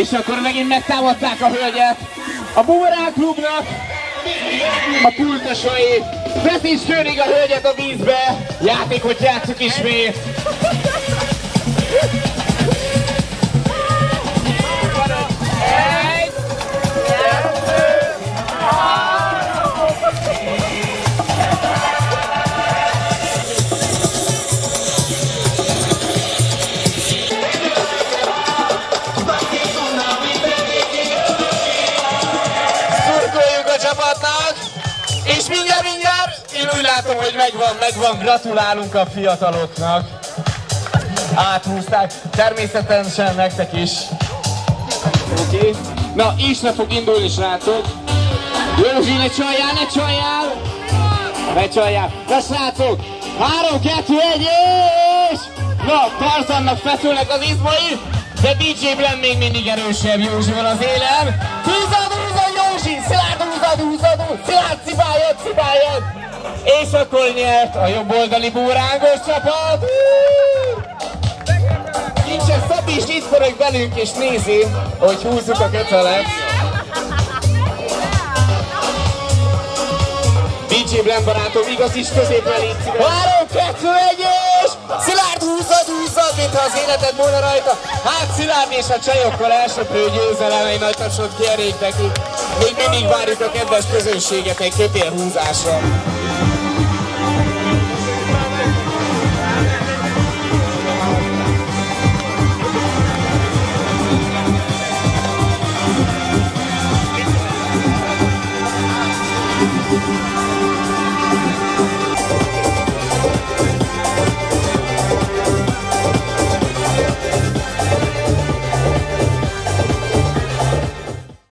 És akkor megint megtámadták a hölgyet. A Boomerang Klubnak a pultosai vetítsődik a hölgyet a vízbe. Játékot játszuk ismét. És mindjárt, én úgy látom, hogy megvan, gratulálunk a fiataloknak. Áthúzták, természetesen nektek is. Oké. Na, Isne fog indulni, srácok. Józsi, ne csaljál! Ne csaljál! Na, srácok, 3, 2, 1, és... Na, Tarzannak feszülnek az izmai, de DJ Blend még mindig erősebb, Józsi van az élem. Húzad, Józsi! Szilárd, húzad! Szilárd, cibáljad! És akkor nyert a jobb oldali búrángos csapat! Kincses Szabi is itt forog velünk és nézi, hogy húzzuk a kötelet. DJ Blend barátom, igaz is középre légy szíves. 3, 2, 1, és... Szilárd, húzad, mintha az életed volna rajta. Hát Szilárd és a csajokkal elsöprő győzelem, egy nagy tapsot kérjék nekik. Még mindig várjuk a kedves közönséget egy kötélhúzásra.